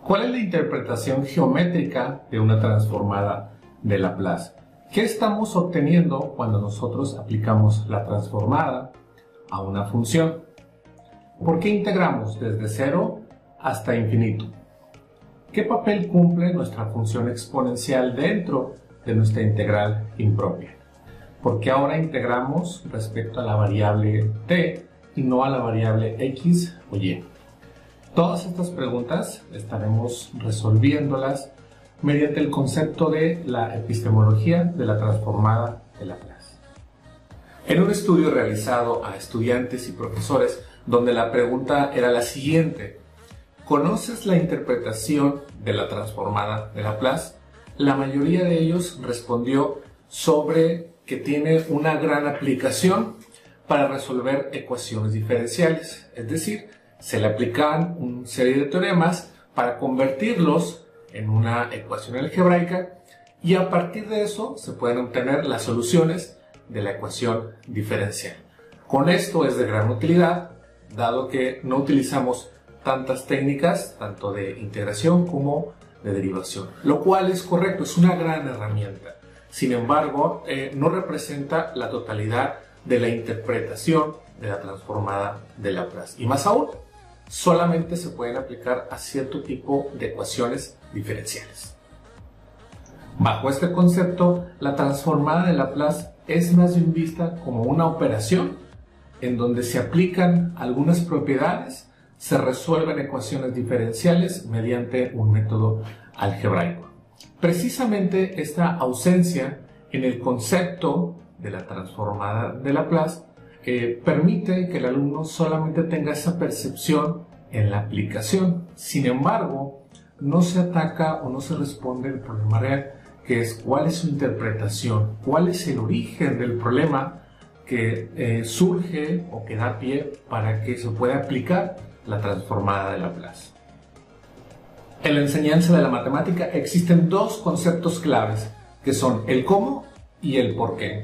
¿Cuál es la interpretación geométrica de una transformada de Laplace? ¿Qué estamos obteniendo cuando nosotros aplicamos la transformada a una función? ¿Por qué integramos desde 0 hasta infinito? ¿Qué papel cumple nuestra función exponencial dentro de nuestra integral impropia? ¿Por qué ahora integramos respecto a la variable t y no a la variable x o y? Todas estas preguntas estaremos resolviéndolas mediante el concepto de la epistemología de la transformada de Laplace. En un estudio realizado a estudiantes y profesores, donde la pregunta era la siguiente: ¿conoces la interpretación de la transformada de Laplace? La mayoría de ellos respondió sobre que tiene una gran aplicación para resolver ecuaciones diferenciales, es decir, se le aplican una serie de teoremas para convertirlos en una ecuación algebraica y a partir de eso se pueden obtener las soluciones de la ecuación diferencial. Con esto es de gran utilidad, dado que no utilizamos tantas técnicas, tanto de integración como de derivación, lo cual es correcto, es una gran herramienta. Sin embargo, no representa la totalidad de la interpretación de la transformada de Laplace. Y más aún, solamente se pueden aplicar a cierto tipo de ecuaciones diferenciales. Bajo este concepto, la transformada de Laplace es más bien vista como una operación en donde se aplican algunas propiedades, se resuelven ecuaciones diferenciales mediante un método algebraico. Precisamente esta ausencia en el concepto de la transformada de Laplace permite que el alumno solamente tenga esa percepción en la aplicación. Sin embargo, no se ataca o no se responde el problema real, que es cuál es su interpretación, cuál es el origen del problema que surge o que da pie para que se pueda aplicar la transformada de Laplace. En la enseñanza de la matemática existen dos conceptos claves, que son el cómo y el por qué.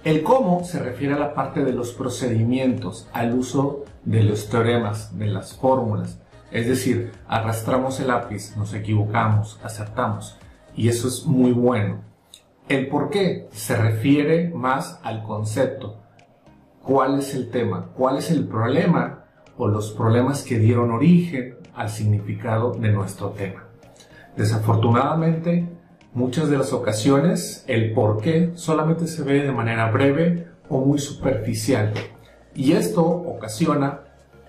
El cómo se refiere a la parte de los procedimientos, al uso de los teoremas, de las fórmulas. Es decir, arrastramos el lápiz, nos equivocamos, acertamos, y eso es muy bueno. El por qué se refiere más al concepto. ¿Cuál es el tema? ¿Cuál es el problema o los problemas que dieron origen al significado de nuestro tema? Desafortunadamente, muchas de las ocasiones el por qué solamente se ve de manera breve o muy superficial, y esto ocasiona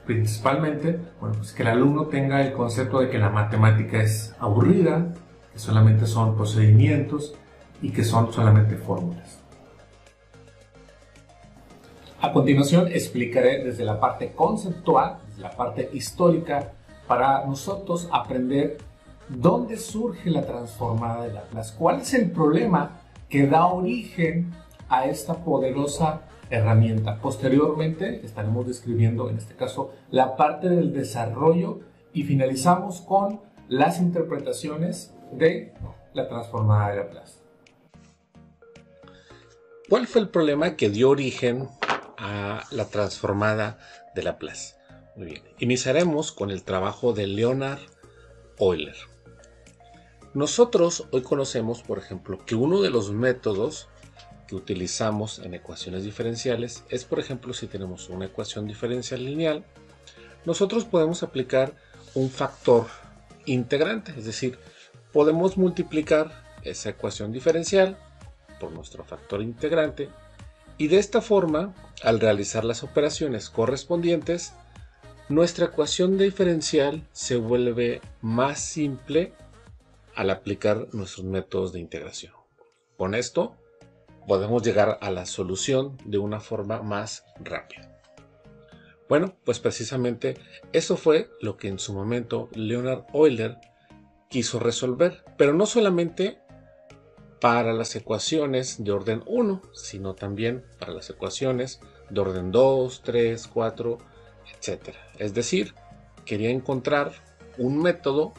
principalmente que el alumno tenga el concepto de que la matemática es aburrida, que solamente son procedimientos y que son solamente fórmulas. A continuación explicaré desde la parte conceptual, desde la parte histórica, para nosotros aprender ¿dónde surge la transformada de Laplace? ¿Cuál es el problema que da origen a esta poderosa herramienta? Posteriormente estaremos describiendo, en este caso, la parte del desarrollo y finalizamos con las interpretaciones de la transformada de Laplace. ¿Cuál fue el problema que dio origen a la transformada de Laplace? Muy bien, iniciaremos con el trabajo de Leonhard Euler. Nosotros hoy conocemos, por ejemplo, que uno de los métodos que utilizamos en ecuaciones diferenciales es, por ejemplo, si tenemos una ecuación diferencial lineal, nosotros podemos aplicar un factor integrante, es decir, podemos multiplicar esa ecuación diferencial por nuestro factor integrante y de esta forma, al realizar las operaciones correspondientes, nuestra ecuación diferencial se vuelve más simple al aplicar nuestros métodos de integración. Con esto podemos llegar a la solución de una forma más rápida. Bueno, pues precisamente eso fue lo que en su momento Leonhard Euler quiso resolver, pero no solamente para las ecuaciones de orden 1, sino también para las ecuaciones de orden 2, 3, 4, etc. Es decir, quería encontrar un método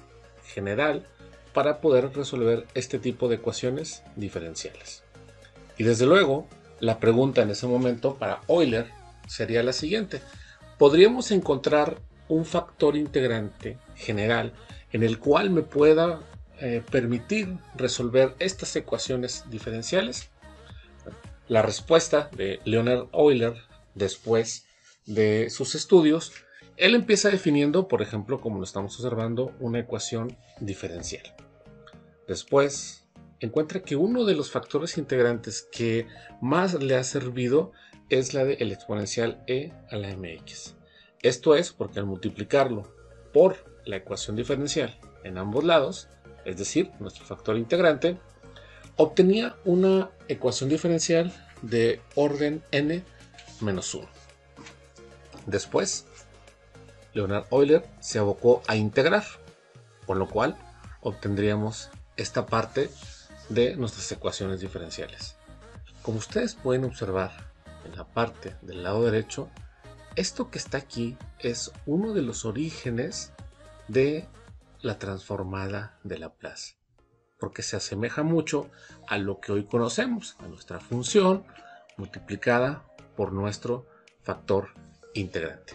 general para poder resolver este tipo de ecuaciones diferenciales. Y desde luego, la pregunta en ese momento para Euler sería la siguiente: ¿podríamos encontrar un factor integrante general en el cual me pueda permitir resolver estas ecuaciones diferenciales. La respuesta de Leonhard Euler, después de sus estudios, él empieza definiendo, por ejemplo, como lo estamos observando, una ecuación diferencial. Después encuentra que uno de los factores integrantes que más le ha servido es la del exponencial e a la mx. Esto es porque al multiplicarlo por la ecuación diferencial en ambos lados, es decir, nuestro factor integrante, obtenía una ecuación diferencial de orden n menos 1. Después, Leonhard Euler se abocó a integrar, con lo cual obtendríamos esta parte de nuestras ecuaciones diferenciales. Como ustedes pueden observar en la parte del lado derecho, esto que está aquí es uno de los orígenes de la transformada de Laplace, porque se asemeja mucho a lo que hoy conocemos, a nuestra función multiplicada por nuestro factor integrante.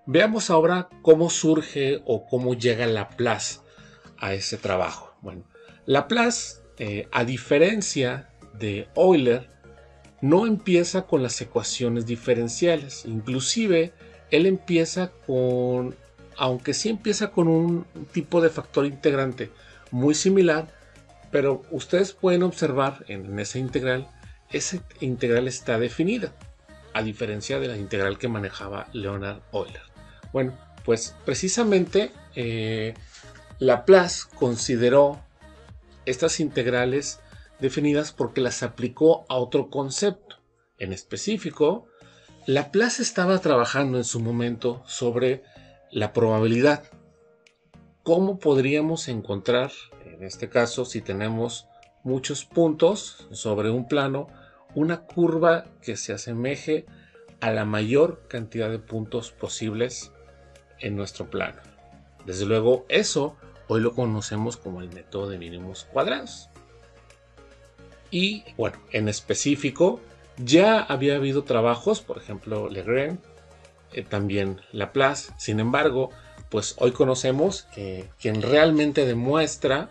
Veamos ahora cómo surge o cómo llega Laplace a ese trabajo. Bueno, Laplace, a diferencia de Euler, no empieza con las ecuaciones diferenciales. Inclusive, él empieza con, aunque sí empieza con un tipo de factor integrante muy similar, pero ustedes pueden observar en esa integral está definida, a diferencia de la integral que manejaba Leonhard Euler. Bueno, pues precisamente Laplace consideró estas integrales definidas porque las aplicó a otro concepto. En específico, Laplace estaba trabajando en su momento sobre la probabilidad. ¿Cómo podríamos encontrar, en este caso, si tenemos muchos puntos sobre un plano, una curva que se asemeje a la mayor cantidad de puntos posibles en nuestro plano? Desde luego, eso hoy lo conocemos como el método de mínimos cuadrados. Y bueno, en específico, ya había habido trabajos, por ejemplo, Lagrange, también Laplace. Sin embargo, pues hoy conocemos que quien realmente demuestra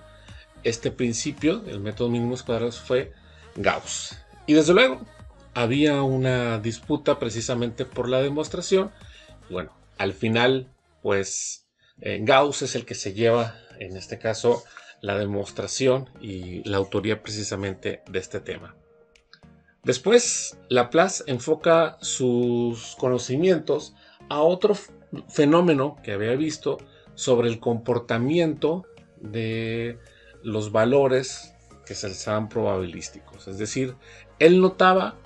este principio del método de mínimos cuadrados fue Gauss. Y desde luego, había una disputa precisamente por la demostración. Y bueno, al final, pues Gauss es el que se lleva, en este caso, la demostración y la autoría precisamente de este tema. Después, Laplace enfoca sus conocimientos a otro fenómeno que había visto sobre el comportamiento de los valores que se llaman probabilísticos. Es decir, él notaba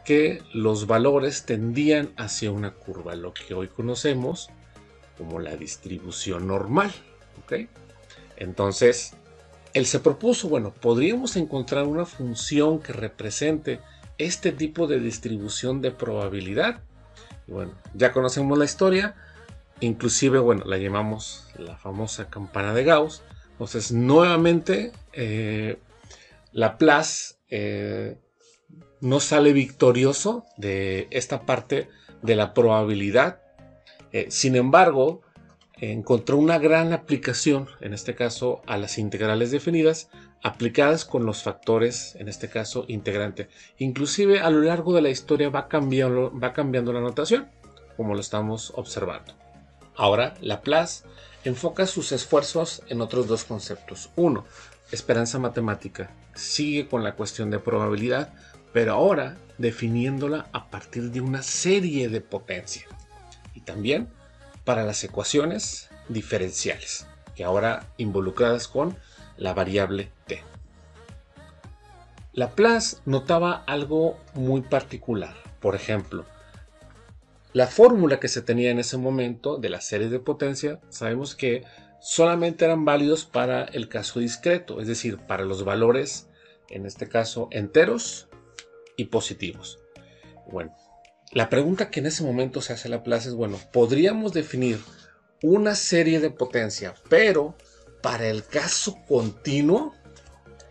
que los valores tendían hacia una curva, lo que hoy conocemos como la distribución normal. ¿Okay? Entonces, él se propuso, bueno, podríamos encontrar una función que represente este tipo de distribución de probabilidad. Y bueno, ya conocemos la historia, inclusive, bueno, la llamamos la famosa campana de Gauss. Entonces, nuevamente, Laplace no sale victorioso de esta parte de la probabilidad. Sin embargo, encontró una gran aplicación, en este caso, a las integrales definidas, aplicadas con los factores, en este caso, integrante. Inclusive, a lo largo de la historia va cambiando la notación, como lo estamos observando. Ahora, Laplace enfoca sus esfuerzos en otros dos conceptos. Uno, esperanza matemática. Sigue con la cuestión de probabilidad, pero ahora definiéndola a partir de una serie de potencia. Y también para las ecuaciones diferenciales, que ahora involucradas con la variable t. Laplace notaba algo muy particular. Por ejemplo, la fórmula que se tenía en ese momento de la serie de potencia, sabemos que solamente eran válidos para el caso discreto, es decir, para los valores, en este caso, enteros y positivos. Bueno, la pregunta que en ese momento se hace Laplace es, bueno, ¿podríamos definir una serie de potencia, pero para el caso continuo?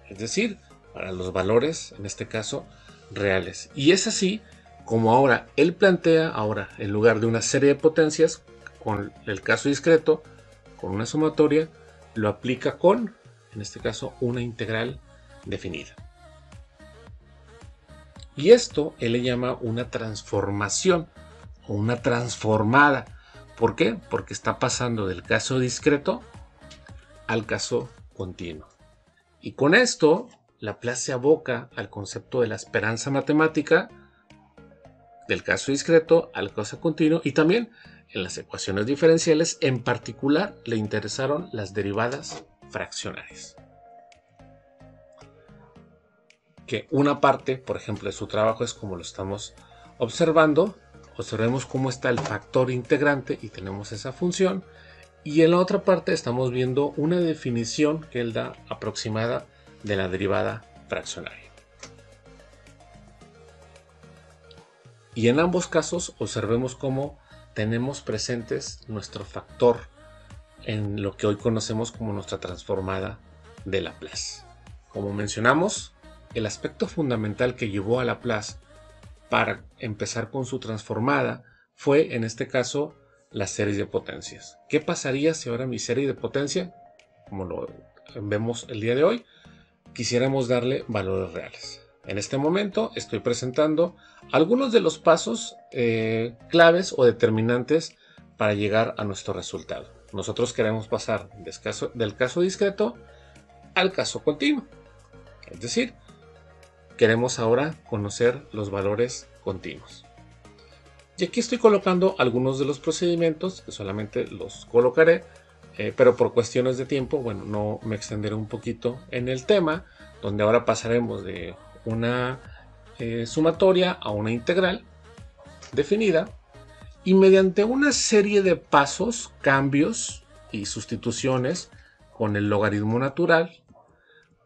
Es decir, para los valores, en este caso, reales. Y es así como ahora él plantea, en lugar de una serie de potencias, con el caso discreto, con una sumatoria, lo aplica con, en este caso, una integral definida. Y esto él le llama una transformación o una transformada. ¿Por qué? Porque está pasando del caso discreto al caso continuo. Y con esto, Laplace se aboca al concepto de la esperanza matemática del caso discreto al caso continuo, y también en las ecuaciones diferenciales. En particular le interesaron las derivadas fraccionarias, que una parte, por ejemplo, de su trabajo es como lo estamos observando. Observemos cómo está el factor integrante y tenemos esa función, y en la otra parte estamos viendo una definición que él da aproximada de la derivada fraccionaria. Y en ambos casos observemos cómo tenemos presentes nuestro factor en lo que hoy conocemos como nuestra transformada de Laplace. Como mencionamos, el aspecto fundamental que llevó a Laplace para empezar con su transformada fue, en este caso, la serie de potencias. ¿Qué pasaría si ahora mi serie de potencia, como lo vemos el día de hoy, quisiéramos darle valores reales? En este momento estoy presentando algunos de los pasos claves o determinantes para llegar a nuestro resultado. Nosotros queremos pasar del caso discreto al caso continuo. Es decir, queremos ahora conocer los valores continuos. Y aquí estoy colocando algunos de los procedimientos, que solamente los colocaré, pero por cuestiones de tiempo, bueno, no me extenderé un poquito en el tema, donde ahora pasaremos de una sumatoria a una integral definida, y mediante una serie de pasos, cambios y sustituciones con el logaritmo natural,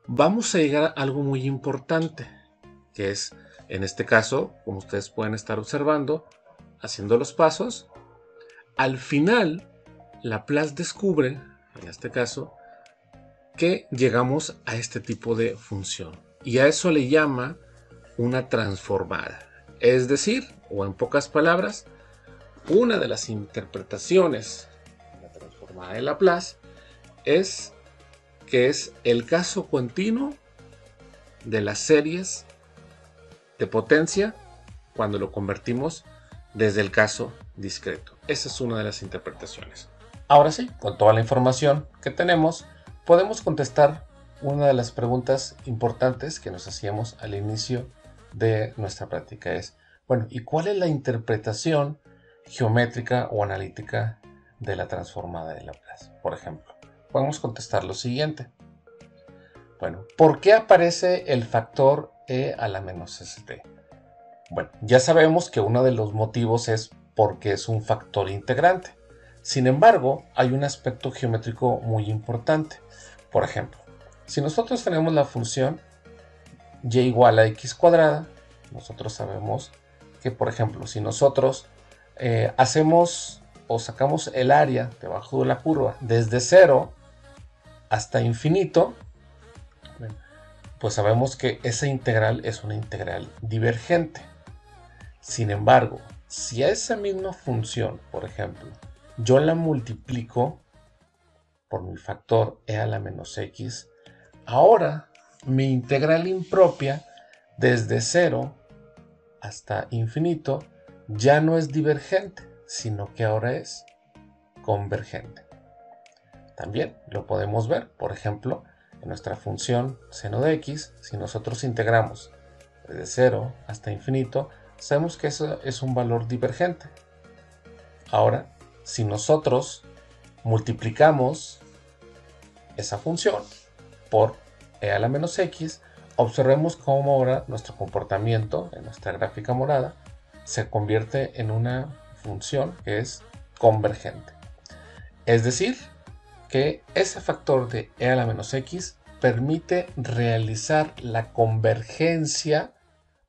vamos a llegar a algo muy importante, que es, en este caso, como ustedes pueden estar observando, haciendo los pasos, al final Laplace descubre, en este caso, que llegamos a este tipo de función, y a eso le llama una transformada. Es decir, o en pocas palabras, una de las interpretaciones de la transformada de Laplace es que es el caso continuo de las series de potencia cuando lo convertimos desde el caso discreto. Esa es una de las interpretaciones. Ahora sí, con toda la información que tenemos, podemos contestar una de las preguntas importantes que nos hacíamos al inicio de nuestra práctica. Es, bueno, ¿y cuál es la interpretación geométrica o analítica de la transformada de Laplace? Por ejemplo, podemos contestar lo siguiente. Bueno, ¿por qué aparece el factor e a la menos st? Bueno, ya sabemos que uno de los motivos es porque es un factor integrante. Sin embargo, hay un aspecto geométrico muy importante. Por ejemplo, si nosotros tenemos la función y igual a x cuadrada, nosotros sabemos que, por ejemplo, si nosotros hacemos o sacamos el área debajo de la curva desde 0 hasta infinito, pues sabemos que esa integral es una integral divergente. Sin embargo, si a esa misma función, por ejemplo, yo la multiplico por mi factor e a la menos x, ahora mi integral impropia desde 0 hasta infinito ya no es divergente, sino que ahora es convergente. También lo podemos ver, por ejemplo, en nuestra función seno de x. Si nosotros integramos desde 0 hasta infinito, sabemos que eso es un valor divergente. Ahora, si nosotros multiplicamos esa función por e a la menos x, observemos cómo ahora nuestro comportamiento en nuestra gráfica morada se convierte en una función que es convergente. Es decir, que ese factor de e a la menos x permite realizar la convergencia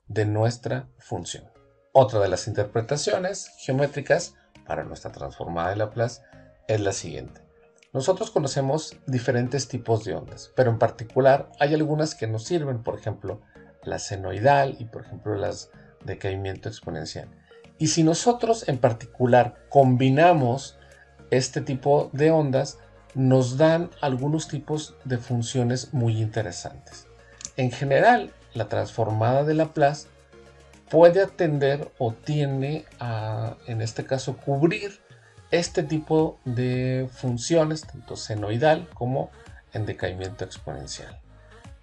de nuestra función. Otra de las interpretaciones geométricas para nuestra transformada de Laplace es la siguiente. Nosotros conocemos diferentes tipos de ondas, pero en particular hay algunas que nos sirven, por ejemplo, la senoidal y por ejemplo las de caimiento exponencial. Y si nosotros en particular combinamos este tipo de ondas, nos dan algunos tipos de funciones muy interesantes. En general, la transformada de Laplace puede atender o tiene a, en este caso, cubrir este tipo de funciones, tanto senoidal como en decaimiento exponencial.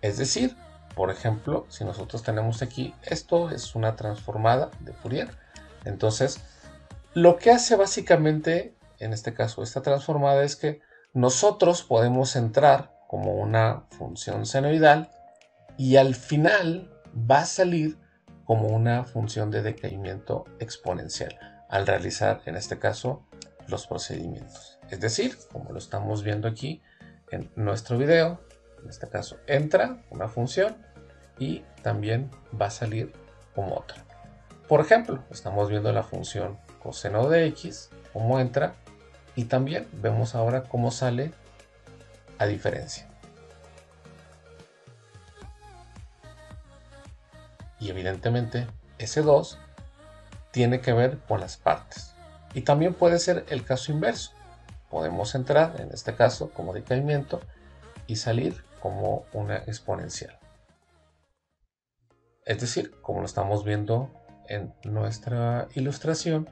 Es decir, por ejemplo, si nosotros tenemos aquí, esto es una transformada de Fourier, entonces lo que hace básicamente, en este caso esta transformada, es que nosotros podemos entrar como una función senoidal y al final va a salir como una función de decaimiento exponencial al realizar, en este caso, los procedimientos. Es decir, como lo estamos viendo aquí en nuestro video, en este caso entra una función y también va a salir como otra. Por ejemplo, estamos viendo la función coseno de x, cómo entra, y también vemos ahora cómo sale a diferencia. Y evidentemente ese 2 tiene que ver con las partes. Y también puede ser el caso inverso. Podemos entrar, en este caso, como decaimiento y salir como una exponencial. Es decir, como lo estamos viendo en nuestra ilustración,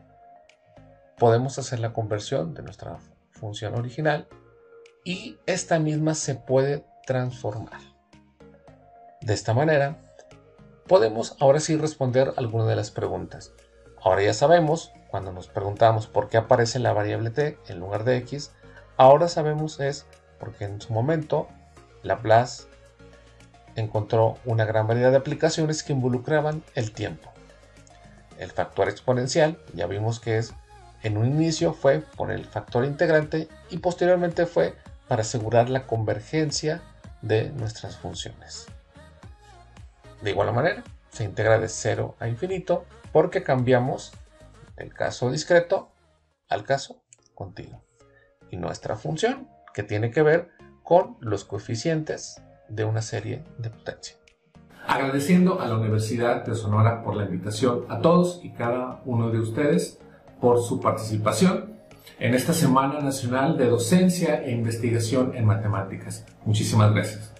podemos hacer la conversión de nuestra función original y esta misma se puede transformar. De esta manera, podemos ahora sí responder algunas de las preguntas. Ahora ya sabemos, cuando nos preguntamos por qué aparece la variable t en lugar de x, ahora sabemos es porque en su momento Laplace encontró una gran variedad de aplicaciones que involucraban el tiempo. El factor exponencial, ya vimos que es, en un inicio fue por el factor integrante y posteriormente fue para asegurar la convergencia de nuestras funciones. De igual manera, se integra de 0 a infinito porque cambiamos del caso discreto al caso continuo. Y nuestra función, que tiene que ver con los coeficientes de una serie de potencia. Agradeciendo a la Universidad de Sonora por la invitación, a todos y cada uno de ustedes por su participación en esta Semana Nacional de Docencia e Investigación en Matemáticas. Muchísimas gracias.